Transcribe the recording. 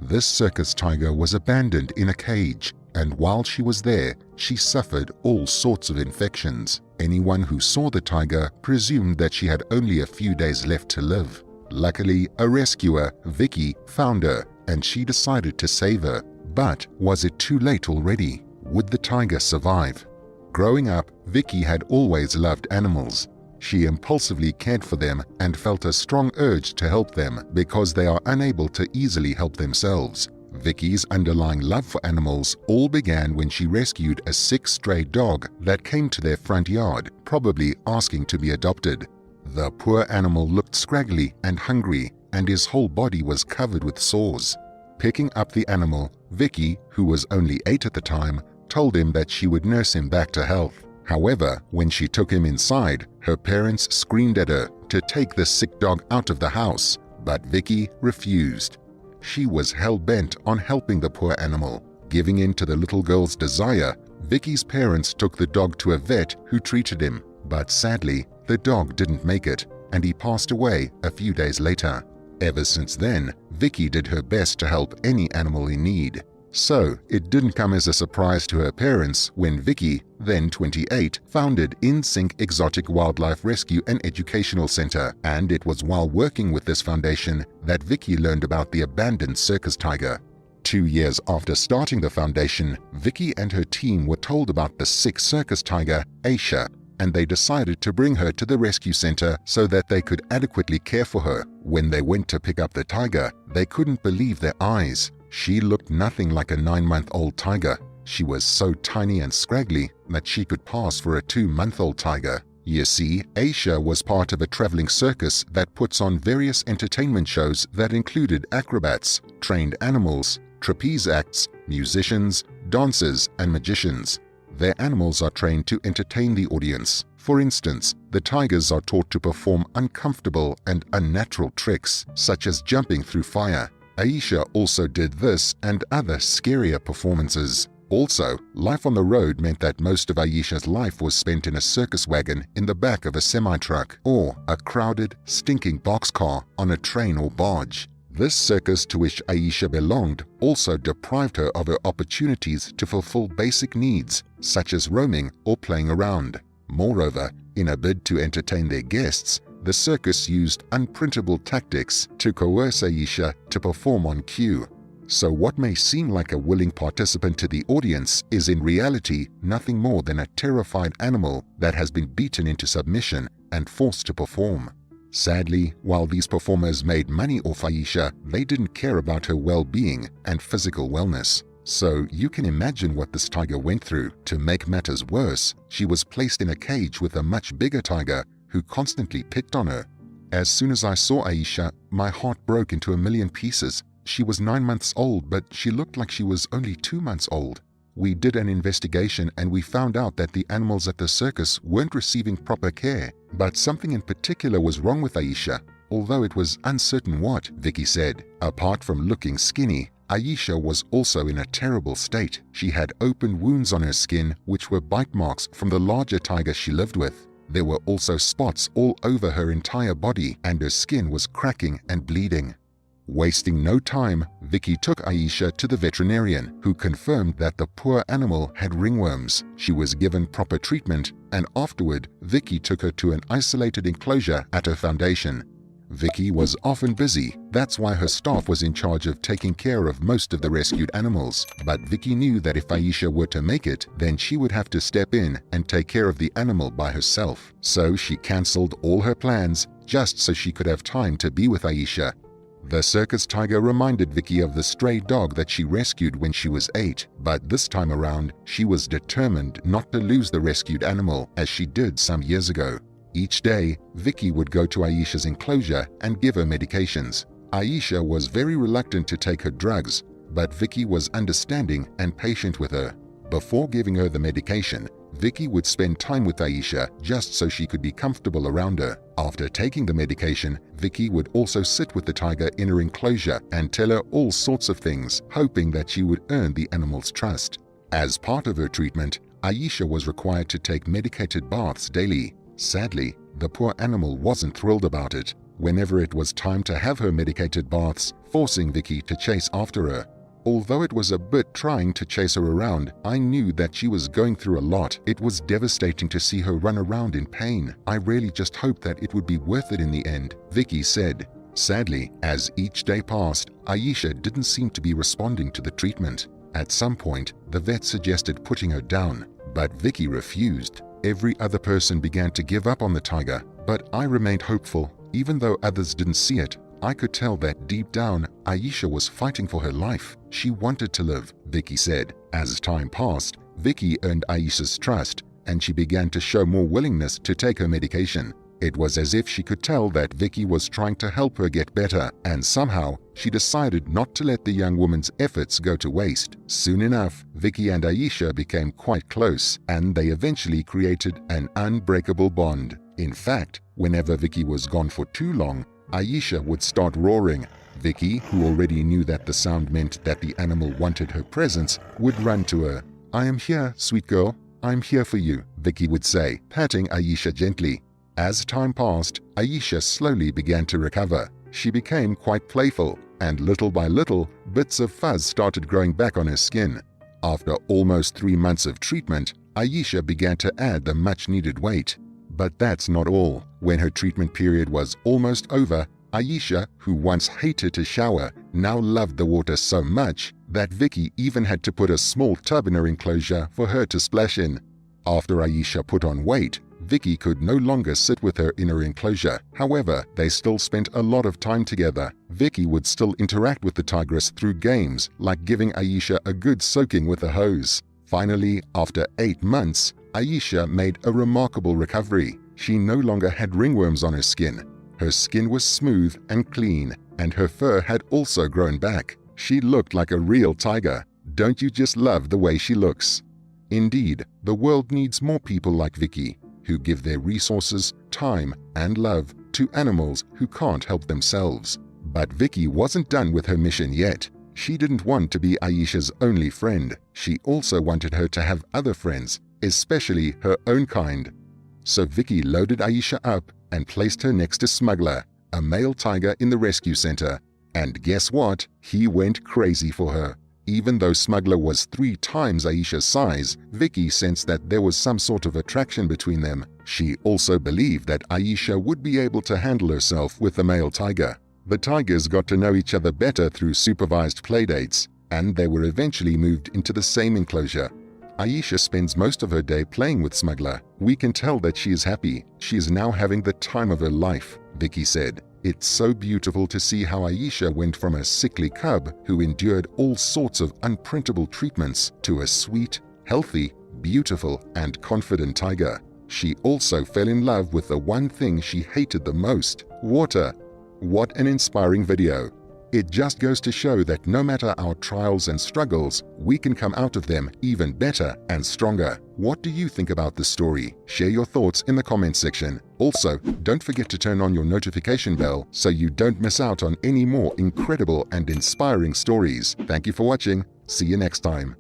This circus tiger was abandoned in a cage, and while she was there, she suffered all sorts of infections. Anyone who saw the tiger presumed that she had only a few days left to live. Luckily, a rescuer, Vicky, found her, and she decided to save her. But was it too late already? Would the tiger survive? Growing up, Vicky had always loved animals. She impulsively cared for them and felt a strong urge to help them because they are unable to easily help themselves. Vicky's underlying love for animals all began when she rescued a sick stray dog that came to their front yard, probably asking to be adopted. The poor animal looked scraggly and hungry, and his whole body was covered with sores. Picking up the animal, Vicky, who was only 8 at the time, told him that she would nurse him back to health. However, when she took him inside, her parents screamed at her to take the sick dog out of the house, but Vicky refused. She was hell-bent on helping the poor animal. Giving in to the little girl's desire, Vicky's parents took the dog to a vet who treated him, but sadly, the dog didn't make it, and he passed away a few days later. Ever since then, Vicky did her best to help any animal in need. So, it didn't come as a surprise to her parents when Vicky, then 28, founded In Sync Exotic Wildlife Rescue and Educational Center, and it was while working with this foundation that Vicky learned about the abandoned circus tiger. 2 years after starting the foundation, Vicky and her team were told about the sick circus tiger, Aisha, and they decided to bring her to the rescue center so that they could adequately care for her. When they went to pick up the tiger, they couldn't believe their eyes. She looked nothing like a 9-month-old tiger. She was so tiny and scraggly that she could pass for a 2-month-old tiger. You see, Aisha was part of a traveling circus that puts on various entertainment shows that included acrobats, trained animals, trapeze acts, musicians, dancers, and magicians. Their animals are trained to entertain the audience. For instance, the tigers are taught to perform uncomfortable and unnatural tricks, such as jumping through fire. Aisha also did this and other scarier performances. Also, life on the road meant that most of Aisha's life was spent in a circus wagon in the back of a semi-truck or a crowded, stinking boxcar on a train or barge. This circus to which Aisha belonged also deprived her of her opportunities to fulfill basic needs, such as roaming or playing around. Moreover, in a bid to entertain their guests, the circus used unprintable tactics to coerce Aisha to perform on cue. So what may seem like a willing participant to the audience is in reality nothing more than a terrified animal that has been beaten into submission and forced to perform. Sadly, while these performers made money off Aisha, they didn't care about her well-being and physical wellness. So you can imagine what this tiger went through. To make matters worse, she was placed in a cage with a much bigger tiger who constantly picked on her. As soon as I saw Aisha, my heart broke into a million pieces. She was 9 months old, but she looked like she was only 2 months old. We did an investigation and we found out that the animals at the circus weren't receiving proper care, but something in particular was wrong with Aisha, although it was uncertain what, Vicky said. Apart from looking skinny, Aisha was also in a terrible state. She had open wounds on her skin which were bite marks from the larger tiger she lived with. There were also spots all over her entire body and her skin was cracking and bleeding. Wasting no time, Vicky took Aisha to the veterinarian, who confirmed that the poor animal had ringworms. She was given proper treatment, and afterward, Vicky took her to an isolated enclosure at her foundation. Vicky was often busy, that's why her staff was in charge of taking care of most of the rescued animals. But Vicky knew that if Aisha were to make it, then she would have to step in and take care of the animal by herself. So she cancelled all her plans just so she could have time to be with Aisha. The circus tiger reminded Vicky of the stray dog that she rescued when she was 8, but this time around, she was determined not to lose the rescued animal as she did some years ago. Each day, Vicky would go to Aisha's enclosure and give her medications. Aisha was very reluctant to take her drugs, but Vicky was understanding and patient with her. Before giving her the medication, Vicky would spend time with Aisha just so she could be comfortable around her. After taking the medication, Vicky would also sit with the tiger in her enclosure and tell her all sorts of things, hoping that she would earn the animal's trust. As part of her treatment, Aisha was required to take medicated baths daily. Sadly, the poor animal wasn't thrilled about it. whenever it was time to have her medicated baths, forcing Vicky to chase after her. Although it was a bit trying to chase her around, I knew that she was going through a lot. It was devastating to see her run around in pain. I really just hoped that it would be worth it in the end, Vicky said. Sadly, as each day passed, Aisha didn't seem to be responding to the treatment. At some point, the vet suggested putting her down, but Vicky refused. Every other person began to give up on the tiger, but I remained hopeful. Even though others didn't see it, I could tell that deep down, Aisha was fighting for her life. She wanted to live, Vicky said. As time passed, Vicky earned Aisha's trust, and she began to show more willingness to take her medication. It was as if she could tell that Vicky was trying to help her get better, and somehow she decided not to let the young woman's efforts go to waste. Soon enough, Vicky and Aisha became quite close, and they eventually created an unbreakable bond. In fact, whenever Vicky was gone for too long, Aisha would start roaring. Vicky, who already knew that the sound meant that the animal wanted her presence, would run to her. "I am here, sweet girl. I'm here for you," Vicky would say, patting Aisha gently. As time passed, Aisha slowly began to recover. She became quite playful, and little by little, bits of fuzz started growing back on her skin. After almost 3 months of treatment, Aisha began to add the much-needed weight. But that's not all. When her treatment period was almost over, Aisha, who once hated to shower, now loved the water so much that Vicky even had to put a small tub in her enclosure for her to splash in. After Aisha put on weight, Vicky could no longer sit with her in her enclosure. However, they still spent a lot of time together. Vicky would still interact with the tigress through games, like giving Aisha a good soaking with a hose. Finally, after 8 months, Aisha made a remarkable recovery. She no longer had ringworms on her skin. Her skin was smooth and clean, and her fur had also grown back. She looked like a real tiger. Don't you just love the way she looks? Indeed, the world needs more people like Vicky, who give their resources, time, and love to animals who can't help themselves. But Vicky wasn't done with her mission yet. She didn't want to be Aisha's only friend. She also wanted her to have other friends, especially her own kind. So Vicky loaded Aisha up and placed her next to Smuggler, a male tiger in the rescue center. And guess what? He went crazy for her. Even though Smuggler was 3 times Aisha's size, Vicky sensed that there was some sort of attraction between them. She also believed that Aisha would be able to handle herself with the male tiger. The tigers got to know each other better through supervised playdates, and they were eventually moved into the same enclosure. Aisha spends most of her day playing with Smuggler. "We can tell that she is happy. She is now having the time of her life," Vicky said. "It's so beautiful to see how Aisha went from a sickly cub who endured all sorts of unprintable treatments to a sweet, healthy, beautiful, and confident tiger. She also fell in love with the one thing she hated the most: water." What an inspiring video. It just goes to show that no matter our trials and struggles, we can come out of them even better and stronger. What do you think about this story? Share your thoughts in the comments section. Also, don't forget to turn on your notification bell so you don't miss out on any more incredible and inspiring stories. Thank you for watching. See you next time.